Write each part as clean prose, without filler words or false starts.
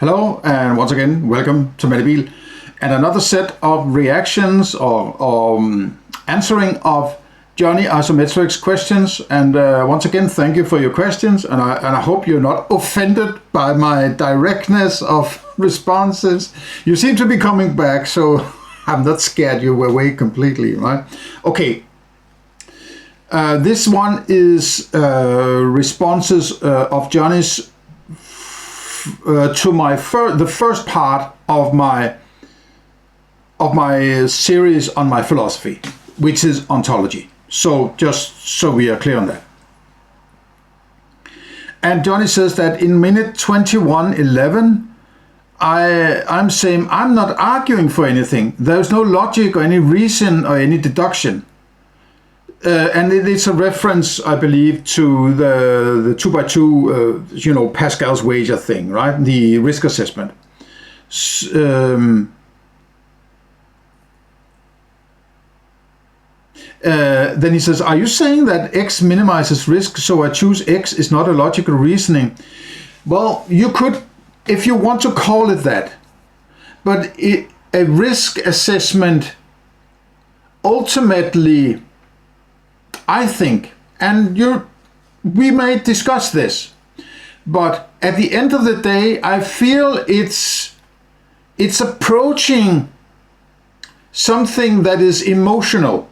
Hello, and once again, welcome to Medibil, and another set of reactions or answering of Johnny Isometric's questions. And once again, thank you for your questions, and I hope you're not offended by my directness of responses. You seem to be coming back, so I'm not scared you were away completely, right? Okay. This one is responses of Johnny's to the first part of my series on my philosophy, which is ontology. So just so we are clear on that. And Johnny says that in minute 21:11, I'm saying I'm not arguing for anything. There's no logic or any reason or any deduction. And it is a reference, I believe, to the 2x2, Pascal's wager thing, right? The risk assessment. Then he says, are you saying that X minimizes risk, so I choose X is not a logical reasoning? Well, you could, if you want to call it that. But a risk assessment ultimately, I think, and we may discuss this, but at the end of the day, I feel it's approaching something that is emotional.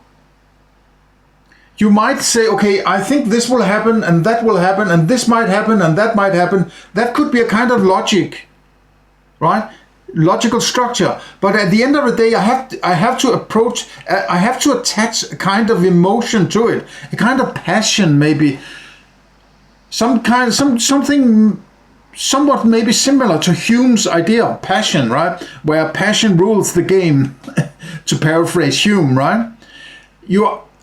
You might say, okay, I think this will happen, and that will happen, and this might happen, and that might happen. That could be a kind of logic, right? Logical structure. But at the end of the day, I have to approach, I have to attach a kind of emotion to it, a kind of passion, maybe something somewhat maybe similar to Hume's idea of passion, right? Where passion rules the game, to paraphrase Hume, right?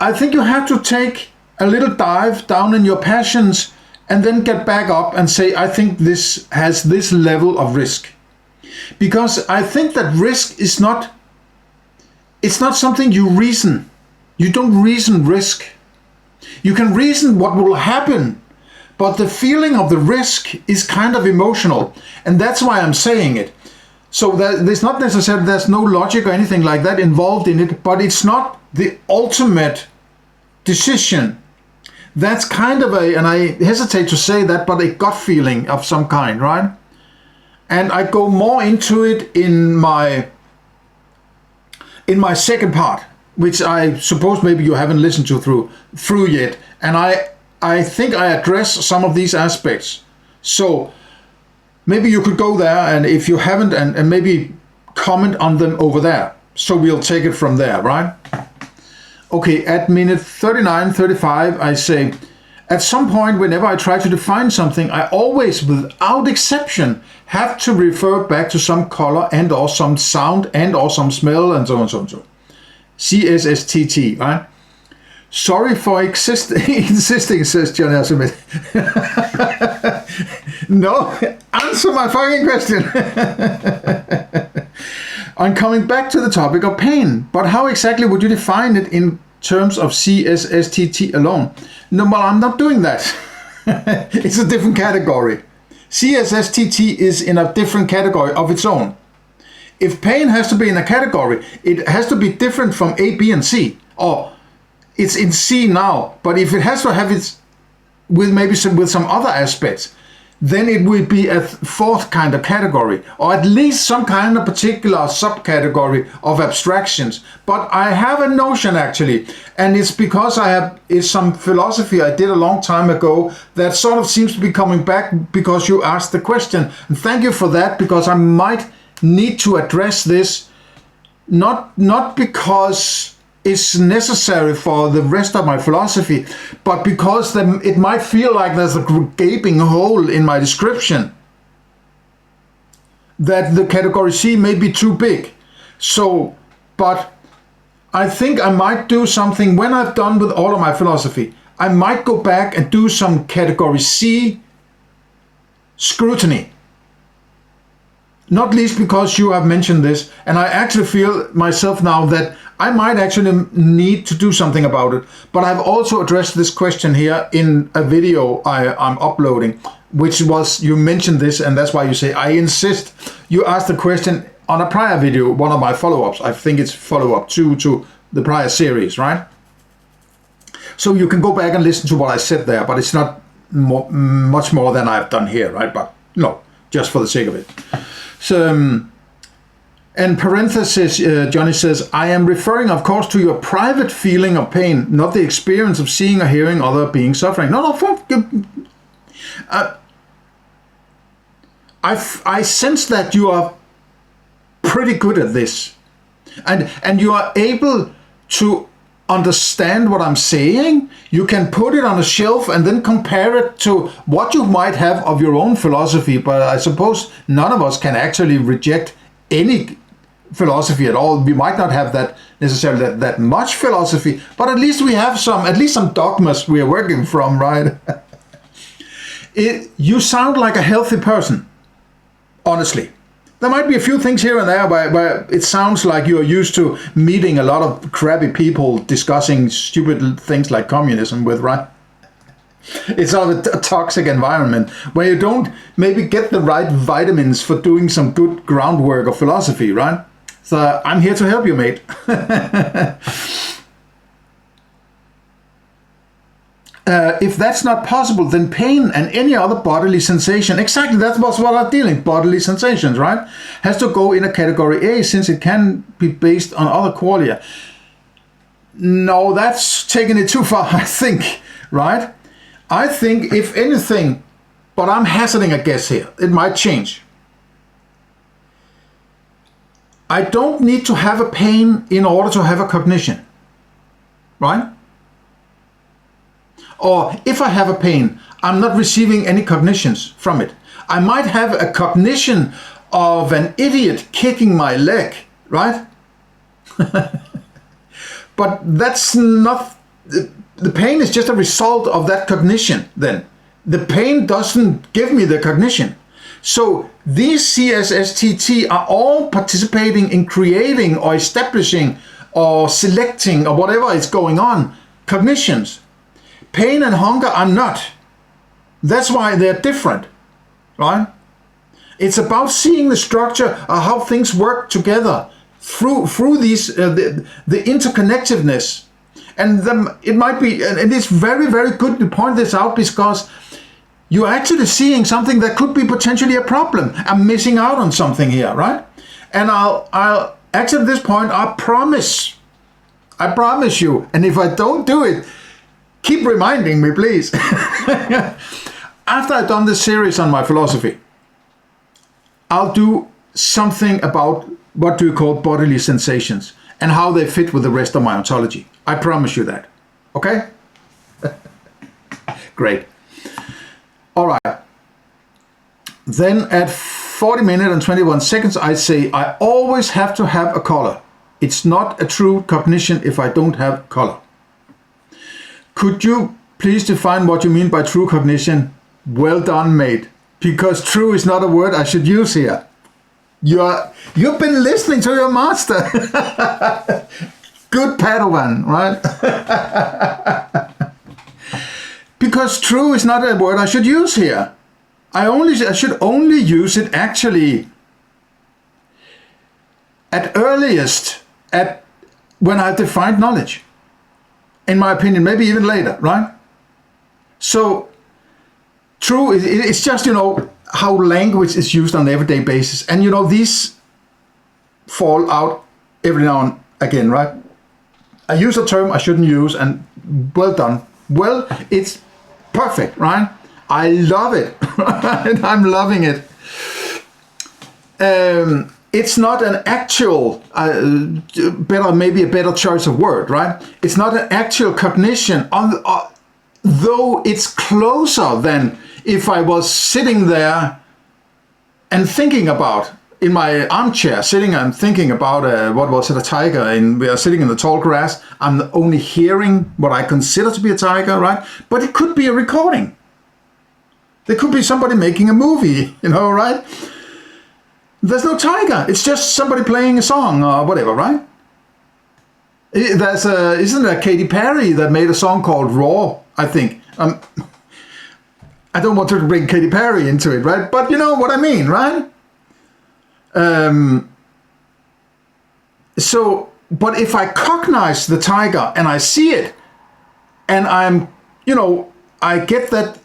I think you have to take a little dive down in your passions and then get back up and say, I think this has this level of risk. Because I think that risk is not, it's not something you reason. You don't reason risk. You can reason what will happen, but the feeling of the risk is kind of emotional. And that's why I'm saying it. So there's not necessarily, there's no logic or anything like that involved in it, but it's not the ultimate decision. That's kind of and I hesitate to say that, but a gut feeling of some kind, right? And I go more into it in my second part, which I suppose maybe you haven't listened to through yet. And I think I address some of these aspects. So maybe you could go there, and if you haven't, and maybe comment on them over there. So we'll take it from there, right? Okay, at minute 39:35, I say, at some point, whenever I try to define something, I always, without exception, have to refer back to some color and or some sound and or some smell and so on and so on. So CSSTT, right? Sorry for insisting, says Johnny Isometric. No, answer my fucking question. I'm coming back to the topic of pain, but how exactly would you define it in terms of CSSTT alone? No, well, I'm not doing that. It's a different category. CSSTT is in a different category of its own. If pain has to be in a category, it has to be different from A, B, and C. Or it's in C now, but if it has to have its with some other aspects, then it will be a fourth kind of category, or at least some kind of particular subcategory of abstractions. But I have a notion actually, and it's because it's some philosophy I did a long time ago that sort of seems to be coming back because you asked the question. And thank you for that, because I might need to address this, not because it's necessary for the rest of my philosophy, but because it might feel like there's a gaping hole in my description, that the category C may be too big. So, but I think I might do something when I've done with all of my philosophy. I might go back and do some category C scrutiny. Not least because you have mentioned this, and I actually feel myself now that I might actually need to do something about it. But I've also addressed this question here in a video I'm uploading which was, you mentioned this, and that's why you say, I insist. You asked the question on a prior video, one of my follow-ups. I think it's follow-up 2 to the prior series, right? So you can go back and listen to what I said there, but it's not much more than I've done here, right? But no, just for the sake of it. So, and parenthesis, Johnny says, I am referring, of course, to your private feeling of pain, not the experience of seeing or hearing other being suffering. No, I sense that you are pretty good at this, and you are able to understand what I'm saying. You can put it on a shelf and then compare it to what you might have of your own philosophy. But I suppose none of us can actually reject any philosophy at all. We might not have that necessarily that much philosophy, but at least we have at least some dogmas we are working from, right? You sound like a healthy person, honestly. There might be a few things here and there where it sounds like you're used to meeting a lot of crappy people discussing stupid things like communism with, right? It's sort of a toxic environment where you don't maybe get the right vitamins for doing some good groundwork of philosophy, right? So I'm here to help you, mate. If that's not possible, then pain and any other bodily sensation, exactly, that's what I'm dealing, bodily sensations, right, has to go in a category A, since it can be based on other qualia. No, that's taking it too far, I think, right? I think, if anything, but I'm hazarding a guess here, it might change. I don't need to have a pain in order to have a cognition, right? Or if I have a pain, I'm not receiving any cognitions from it. I might have a cognition of an idiot kicking my leg, right? But that's not, the pain is just a result of that cognition then. The pain doesn't give me the cognition. So these CSSTT are all participating in creating or establishing or selecting or whatever is going on, cognitions. Pain and hunger are not. That's why they're different, right? It's about seeing the structure of how things work together through these the interconnectedness, and it might be, and it's very, very good to point this out, because you're actually seeing something that could be potentially a problem. I'm missing out on something here, right? And I'll actually at this point, I promise you, and if I don't do it, keep reminding me, please. After I've done this series on my philosophy, I'll do something about what do you call bodily sensations and how they fit with the rest of my ontology. I promise you that. Okay? Great. All right. Then at 40 minutes and 21 seconds, I say, I always have to have a color. It's not a true cognition if I don't have color. Could you please define what you mean by true cognition? Well done, mate. Because true is not a word I should use here. You've been listening to your master. Good Padawan, right? Because true is not a word I should use here. I should only use it actually at earliest when I've defined knowledge. In my opinion, maybe even later, right? So true, it's just, how language is used on an everyday basis. And, these fall out every now and again, right? I use a term I shouldn't use, and well done. Well, it's perfect, right? I love it. I'm loving it. It's not an actual, maybe a better choice of word, right? It's not an actual cognition, though it's closer than if I was sitting there and thinking about, in my armchair, sitting and thinking about, a tiger, and we are sitting in the tall grass. I'm only hearing what I consider to be a tiger, right? But it could be a recording. There could be somebody making a movie, right? There's no tiger. It's just somebody playing a song or whatever, right? Isn't it Katy Perry that made a song called Raw, I think? I don't want to bring Katy Perry into it, right? But you know what I mean, right? But if I cognize the tiger and I see it, and I get that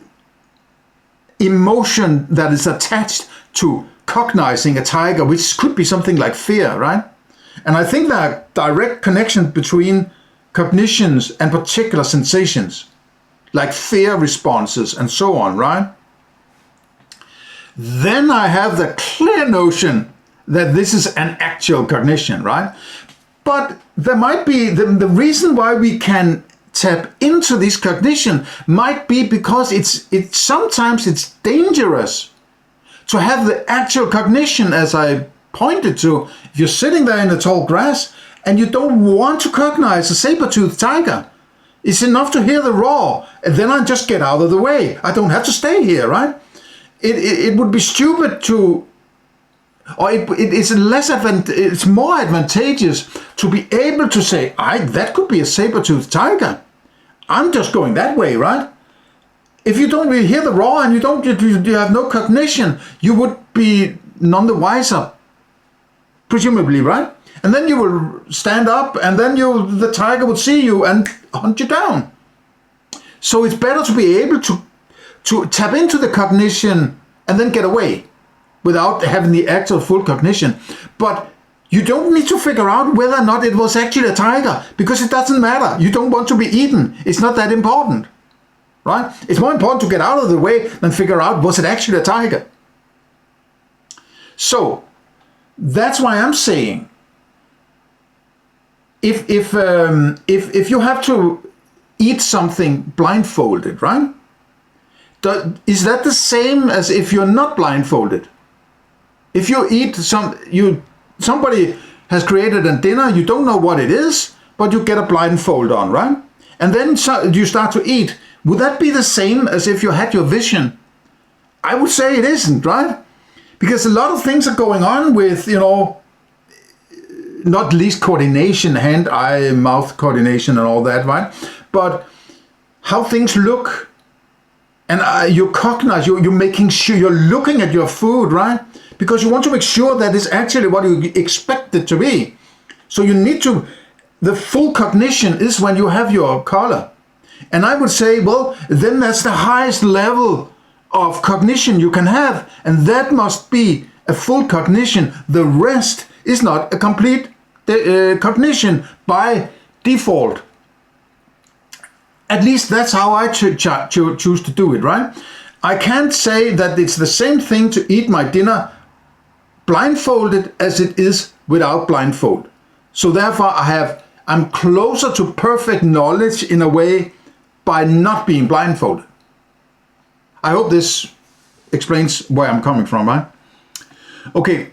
emotion that is attached to cognizing a tiger, which could be something like fear, right? And I think there are direct connections between cognitions and particular sensations, like fear responses and so on, right? Then I have the clear notion that this is an actual cognition, right? But there might be, the reason why we can tap into this cognition might be because sometimes it's dangerous to have the actual cognition, as I pointed to. If you're sitting there in the tall grass and you don't want to cognize a saber-toothed tiger, it's enough to hear the roar, and then I just get out of the way. I don't have to stay here, right? It would be stupid to, or it's more advantageous to be able to say, that could be a saber-toothed tiger. I'm just going that way, right? If you don't really hear the roar and you have no cognition, you would be none the wiser, presumably, right? And then you will stand up, and then the tiger would see you and hunt you down. So it's better to be able to tap into the cognition and then get away without having the actual full cognition. But you don't need to figure out whether or not it was actually a tiger, because it doesn't matter. You don't want to be eaten. It's not that important, right? It's more important to get out of the way than figure out, was it actually a tiger? So that's why I'm saying, if you have to eat something blindfolded, right? Is that the same as if you're not blindfolded? If you eat somebody has created a dinner, you don't know what it is, but you get a blindfold on, right? And then you start to eat. Would that be the same as if you had your vision? I would say it isn't, right? Because a lot of things are going on with, not least coordination, hand, eye, mouth coordination and all that, right? But how things look, and you cognize, you're making sure, you're looking at your food, right? Because you want to make sure that it's actually what you expect it to be. So you need to, the full cognition is when you have your color. And I would say, well, then that's the highest level of cognition you can have. And that must be a full cognition. The rest is not a complete cognition by default. At least that's how I choose to do it, right? I can't say that it's the same thing to eat my dinner blindfolded as it is without blindfold. So therefore I'm closer to perfect knowledge in a way by not being blindfolded. I hope this explains where I'm coming from, right? Okay.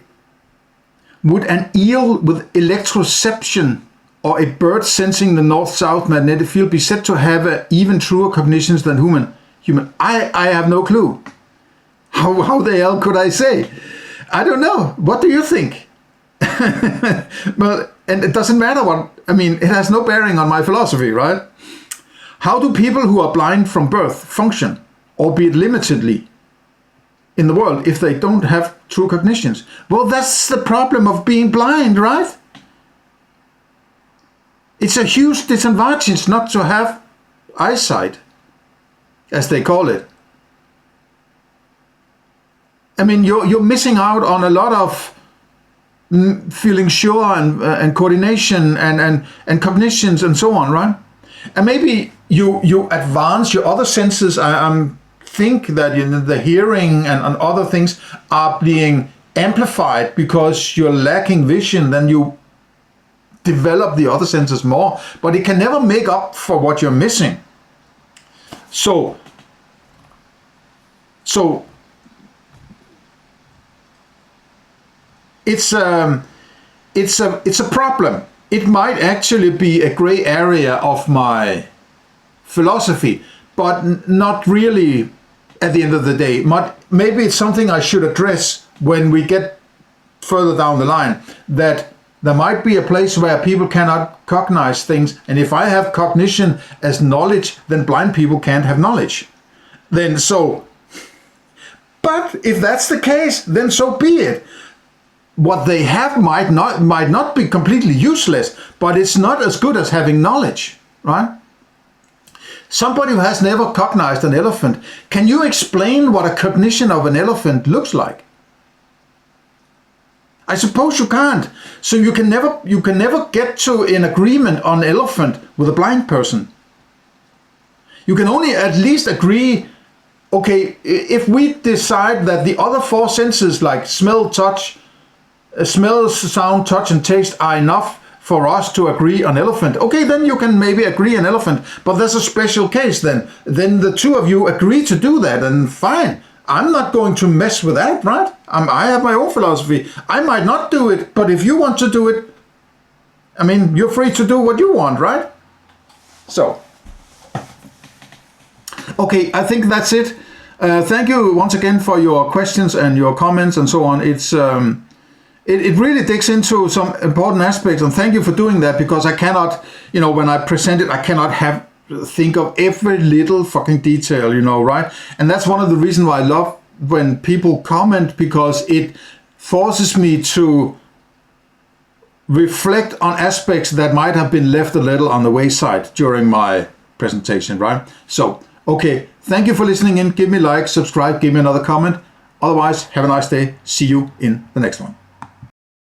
Would an eel with electroception or a bird sensing the north-south magnetic field be said to have even truer cognitions than human? I have no clue. How the hell could I say? I don't know. What do you think? Well, and it doesn't matter it has no bearing on my philosophy, right? How do people who are blind from birth function, albeit limitedly, in the world if they don't have true cognitions? Well, that's the problem of being blind, right? It's a huge disadvantage not to have eyesight, as they call it. I mean, you're missing out on a lot of feeling sure and coordination and cognitions and so on, right? And maybe you advance your other senses. I think that the hearing and other things are being amplified because you're lacking vision. Then you develop the other senses more, but it can never make up for what you're missing. So it's a problem. It might actually be a gray area of my philosophy, but not really at the end of the day. Maybe it's something I should address when we get further down the line, that there might be a place where people cannot cognize things, and if I have cognition as knowledge, then blind people can't have knowledge. Then so But if that's the case, then so be it. What they have might not be completely useless, but it's not as good as having knowledge, right? Somebody who has never cognized an elephant, can you explain what a cognition of an elephant looks like? I suppose you can't. So you can never get to an agreement on elephant with a blind person. You can only at least agree, okay, if we decide that the other four senses like smell, sound, touch and taste are enough for us to agree on elephant, okay, then you can maybe agree on elephant, but there's a special case then. Then the two of you agree to do that, and fine. I'm not going to mess with that, right? I have my own philosophy. I might not do it, but if you want to do it, I mean, you're free to do what you want, right? So, okay, I think that's it. Thank you once again for your questions and your comments and so on. It's it really digs into some important aspects, and thank you for doing that, because I cannot, when I present it, I cannot think of every little fucking detail, right? And that's one of the reasons why I love when people comment, because it forces me to reflect on aspects that might have been left a little on the wayside during my presentation, right? So, okay, thank you for listening in. Give me a like, subscribe, give me another comment. Otherwise, have a nice day. See you in the next one.